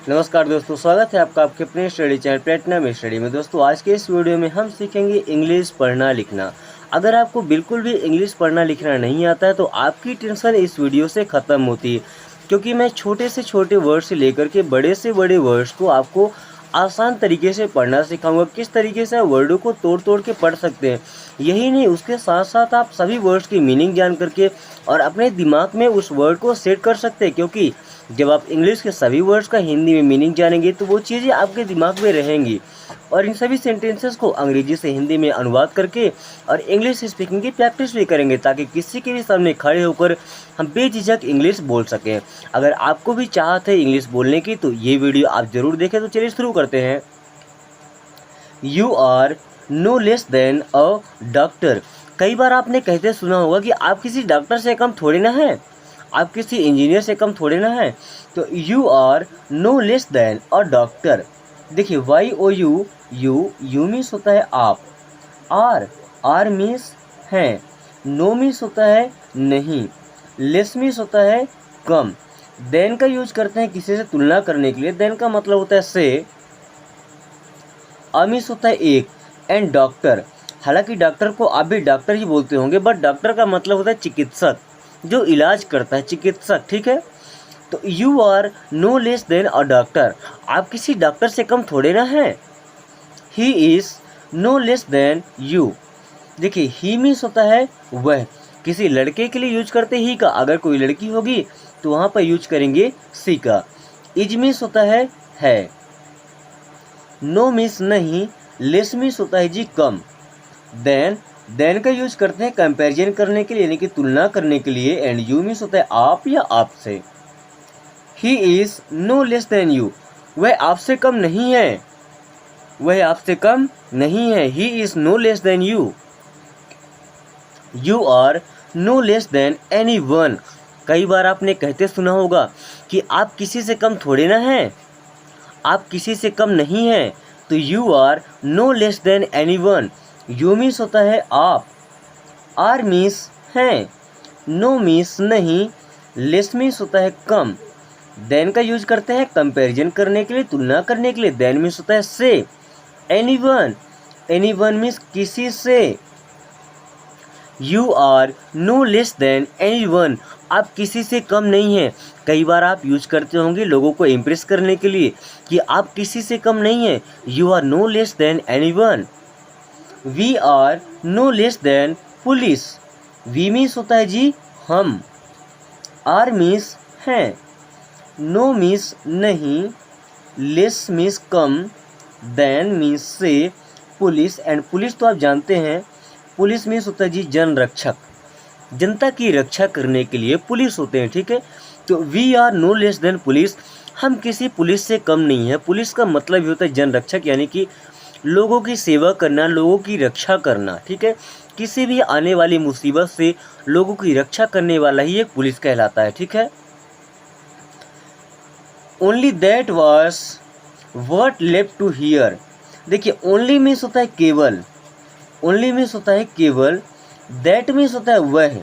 नमस्कार दोस्तों, स्वागत है आपका आपके अपने स्टडी चैनल प्लेटिनम स्टडी में। दोस्तों आज के इस वीडियो में हम सीखेंगे इंग्लिश पढ़ना लिखना। अगर आपको बिल्कुल भी इंग्लिश पढ़ना लिखना नहीं आता है तो आपकी टेंशन इस वीडियो से ख़त्म होती है, क्योंकि मैं छोटे से छोटे वर्ड से लेकर के बड़े से बड़े वर्ड्स को आपको आसान तरीके से पढ़ना सिखाऊंगा। किस तरीके से वर्डों को तोड़ तोड़ के पढ़ सकते हैं, यही नहीं उसके साथ साथ आप सभी वर्ड्स की मीनिंग जान करके और अपने दिमाग में उस वर्ड को सेट कर सकते हैं। क्योंकि जब आप इंग्लिश के सभी वर्ड्स का हिंदी में मीनिंग जानेंगे तो वो चीज़ें आपके दिमाग में रहेंगी और इन सभी सेंटेंसेस को अंग्रेजी से हिंदी में अनुवाद करके और इंग्लिश स्पीकिंग की प्रैक्टिस भी करेंगे, ताकि किसी के भी सामने खड़े होकर हम बेझिझक इंग्लिश बोल सकें। अगर आपको भी चाहत है इंग्लिश बोलने की तो ये वीडियो आप ज़रूर देखें। तो चलिए शुरू करते हैं। You are no less than a doctor. कई बार आपने कहते सुना होगा कि आप किसी डॉक्टर से कम थोड़े ना हैं, आप किसी इंजीनियर से कम थोड़े ना हैं। तो you are no less than a doctor. देखिए Y O U, you means होता है आप, आर मीन्स हैं, नो मीन्स होता है नहीं, लेस मीन्स होता है कम। देन का यूज करते हैं किसी से तुलना करने के लिए। देन का मतलब होता है से, मीन्स होता है एक, एंड डॉक्टर। हालांकि डॉक्टर को आप भी डॉक्टर ही बोलते होंगे, बट डॉक्टर का मतलब होता है चिकित्सक, जो इलाज करता है, चिकित्सक। ठीक है, तो you are no less than a doctor. आप किसी डॉक्टर से कम थोड़े ना हैं। He is no less than you. देखिए ही मीन्स होता है वह, किसी लड़के के लिए यूज करते ही का। अगर कोई लड़की होगी तो वहाँ पर यूज करेंगे सी का। इज मीन्स होता है। नो मीन्स नहीं, लेस मीन्स होता है जी कम। देन का यूज करते हैं कंपैरिजन करने के लिए, यानी कि तुलना करने के लिए। एंड यू मीन्स होता है आप या आपसे। He is no less than you. वह आपसे कम नहीं है, वह आपसे कम नहीं है। He is no less than you. You are no less than anyone. कई बार आपने कहते सुना होगा कि आप किसी से कम थोड़े ना हैं, आप किसी से कम नहीं हैं। तो you are no less than anyone. You means होता है आप, आर मीन्स हैं, नो मीन्स नहीं, लेस मीन्स होता है कम। देन का यूज करते हैं कंपैरिजन करने के लिए, तुलना करने के लिए। देन मीन्स होता है से। एनी वन मीन्स किसी से। You are no less than anyone. आप किसी से कम नहीं हैं। कई बार आप यूज करते होंगे लोगों को इम्प्रेस करने के लिए कि आप किसी से कम नहीं हैं। You are no less than anyone. We are no less than police. We means होता है जी हम, आर मीन्स हैं, नो मीन्स नहीं, लेस मीन्स कम, देन मीन्स से, पुलिस। एंड पुलिस तो आप जानते हैं, पुलिस मीन्स होता है जी जन रक्षक, जनता की रक्षा करने के लिए पुलिस होते हैं। ठीक है, तो we are no less than police. हम किसी पुलिस से कम नहीं है। पुलिस का मतलब ही होता है जन रक्षक, यानी कि लोगों की सेवा करना, लोगों की रक्षा करना। ठीक है, किसी भी आने वाली मुसीबत से लोगों की रक्षा करने वाला ही एक पुलिस कहलाता है। ठीक है, only that was what left to hear. देखिए ओनली मीन्स होता है केवल, ओनली मीन्स होता है केवल, दैट मीन्स होता है वह,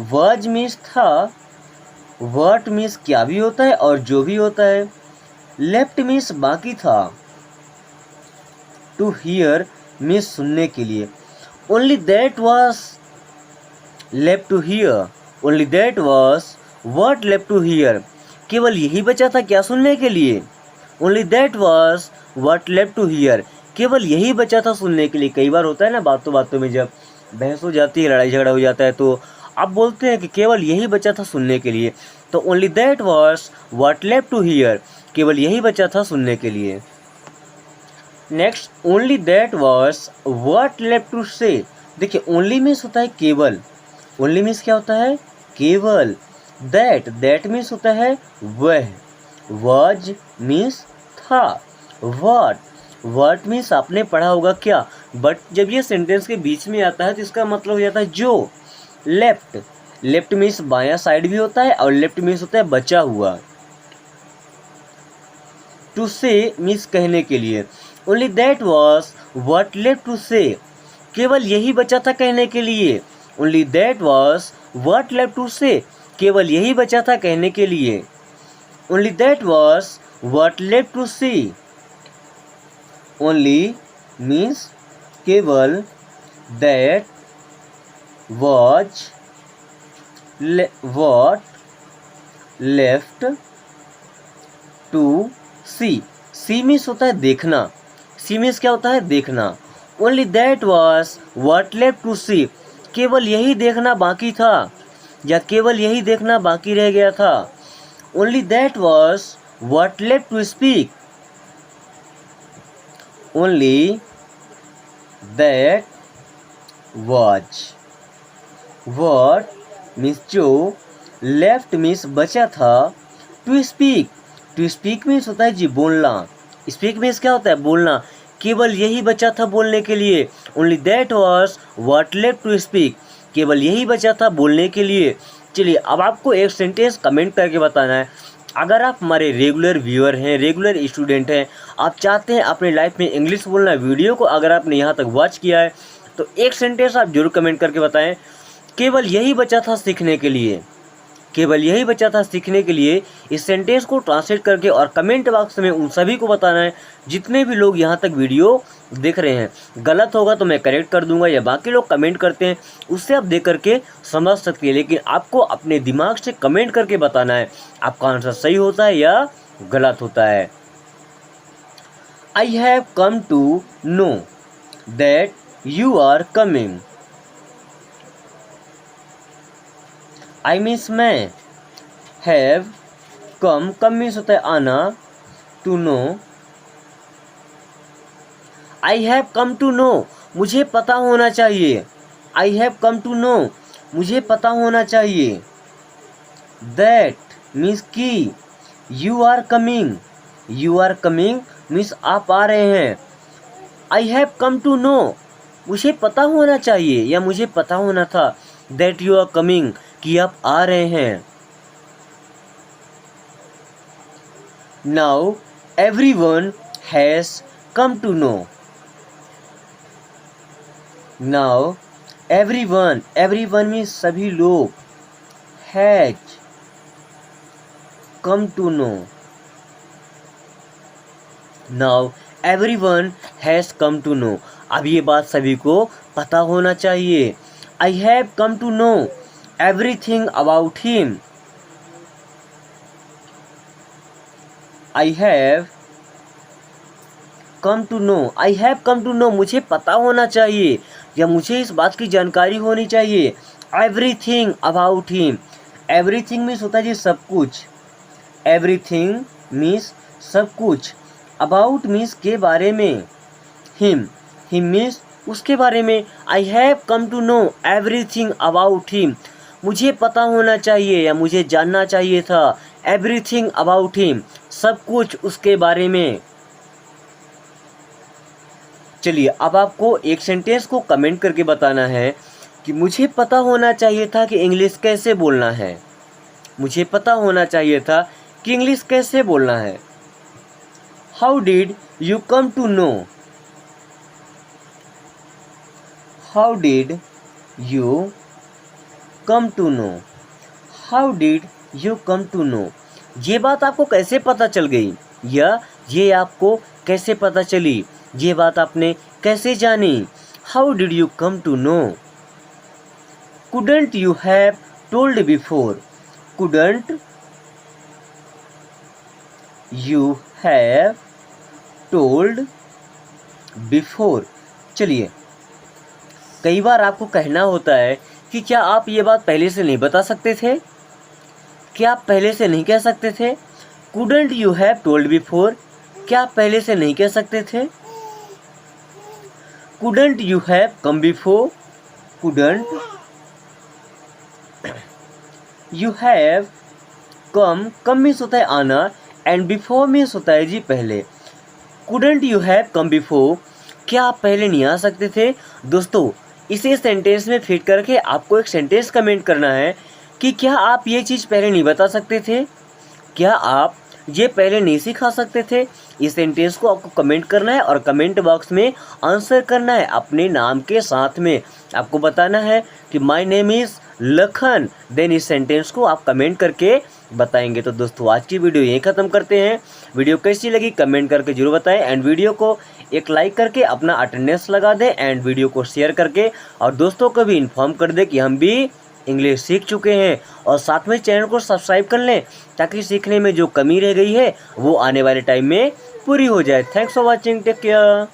वाज मीन्स था, व्हाट मीन्स क्या भी होता है और जो भी होता है, लेफ्ट मीन्स बाकी था, टू हियर मीन्स सुनने के लिए। Only that was left to hear, only that was what left to hear. केवल यही बचा था क्या सुनने के लिए। Only that was what left to hear, केवल यही बचा था सुनने के लिए। कई बार होता है ना बातों बातों में जब बहस हो जाती है, लड़ाई झगड़ा हो जाता है, तो आप बोलते हैं कि केवल यही बचा था सुनने के लिए। तो only that was what left to hear, केवल यही बचा था सुनने के लिए। Next, only that was what left to से। देखिए ओनली मीन्स होता है केवल, ओनली मीन्स क्या होता है केवल। दैट मीन्स होता है वह, वाज मीन्स था, व्हाट मीन्स आपने पढ़ा होगा क्या, बट जब ये सेंटेंस के बीच में आता है तो इसका मतलब हो जाता है जो। लेफ्ट मीन्स बायां साइड भी होता है और लेफ्ट मीन्स होता है बचा हुआ। टू से मीन्स कहने के लिए। Only that was what left to say, केवल यही बचा था कहने के लिए। Only that was what left to say, केवल यही बचा था कहने के लिए। Only that was what left to see. Only means केवल, that was what left to see. See means होता है देखना, सी मीन्स क्या होता है देखना। Only that was what left to see, केवल यही देखना बाकी था या केवल यही देखना बाकी रह गया था। Only that was what left to speak. Only that was what means जो, लेफ्ट मीन्स बचा था, to speak, to speak means होता है जी बोलना, स्पीक मीन्स क्या होता है बोलना, केवल यही बचा था बोलने के लिए। Only that was what left to speak, केवल यही बचा था बोलने के लिए। चलिए अब आपको एक सेंटेंस कमेंट करके बताना है। अगर आप हमारे रेगुलर व्यूअर हैं, रेगुलर स्टूडेंट हैं, आप चाहते हैं अपनी लाइफ में इंग्लिश बोलना, वीडियो को अगर आपने यहाँ तक वॉच किया है तो एक सेंटेंस आप जरूर कमेंट करके बताएं, केवल यही बचा था सीखने के लिए, केवल यही बचा था सीखने के लिए। इस सेंटेंस को ट्रांसलेट करके और कमेंट बॉक्स में उन सभी को बताना है जितने भी लोग यहाँ तक वीडियो देख रहे हैं। गलत होगा तो मैं करेक्ट कर दूंगा, या बाकी लोग कमेंट करते हैं उससे आप देख करके समझ सकते हैं, लेकिन आपको अपने दिमाग से कमेंट करके बताना है आपका आंसर सही होता है या गलत होता है। I have come to know that you are coming. I means मैं, हैव कम, कम मीन्स होता है आना, to know, I have come to know मुझे पता होना चाहिए, I have come to know मुझे पता होना चाहिए। दैट मीन्स की, you are coming, you are coming means आप आ रहे हैं। I have come to know मुझे पता होना चाहिए या मुझे पता होना था, दैट यू आर कमिंग कि आप आ रहे हैं। Now everyone has come to know. Now everyone, everyone means सभी लोग, has come to know. Now everyone has come to know, अब ये बात सभी को पता होना चाहिए। I have come to know everything about him. I have come to know, I have come to know मुझे पता होना चाहिए या मुझे इस बात की जानकारी होनी चाहिए। Everything about him, everything means होता है जी सब कुछ, everything मीन्स सब कुछ, about मीन्स के बारे में, him, him मीन्स उसके बारे में। I have come to know everything about him, मुझे पता होना चाहिए या मुझे जानना चाहिए था, एवरीथिंग अबाउट हिम, सब कुछ उसके बारे में। चलिए अब आपको एक सेंटेंस को कमेंट करके बताना है कि मुझे पता होना चाहिए था कि इंग्लिश कैसे बोलना है, मुझे पता होना चाहिए था कि इंग्लिश कैसे बोलना है। How did you come to know, how did you come to know, how did you come to know, ये बात आपको कैसे पता चल गई या ये आपको कैसे पता चली, ये बात आपने कैसे जानी। How did you come to know. Couldn't you have told before, couldn't you have told before. चलिए कई बार आपको कहना होता है कि क्या आप ये बात पहले से नहीं बता सकते थे, क्या आप पहले से नहीं कह सकते थे। Couldn't you have told before, क्या आप पहले से नहीं कह सकते थे। Couldn't you have come before, couldn't you have come, come means होता है आना, एंड बिफोर मीन्स होता है जी पहले। Couldn't you have come before, क्या आप पहले नहीं आ सकते थे। दोस्तों इसे सेंटेंस में फिट करके आपको एक सेंटेंस कमेंट करना है कि क्या आप ये चीज़ पहले नहीं बता सकते थे, क्या आप ये पहले नहीं सिखा सकते थे। इस सेंटेंस को आपको कमेंट करना है और कमेंट बॉक्स में आंसर करना है अपने नाम के साथ में। आपको बताना है कि my name is Lakhan, then इस सेंटेंस को आप कमेंट करके बताएंगे। तो दोस्तों आज की वीडियो यहीं ख़त्म करते हैं। वीडियो कैसी लगी कमेंट करके जरूर बताएं एंड वीडियो को एक लाइक करके अपना अटेंडेंस लगा दें एंड वीडियो को शेयर करके और दोस्तों को भी इन्फॉर्म कर दें कि हम भी इंग्लिश सीख चुके हैं। और साथ में चैनल को सब्सक्राइब कर लें ताकि सीखने में जो कमी रह गई है वो आने वाले टाइम में पूरी हो जाए। Thanks for watching, take care.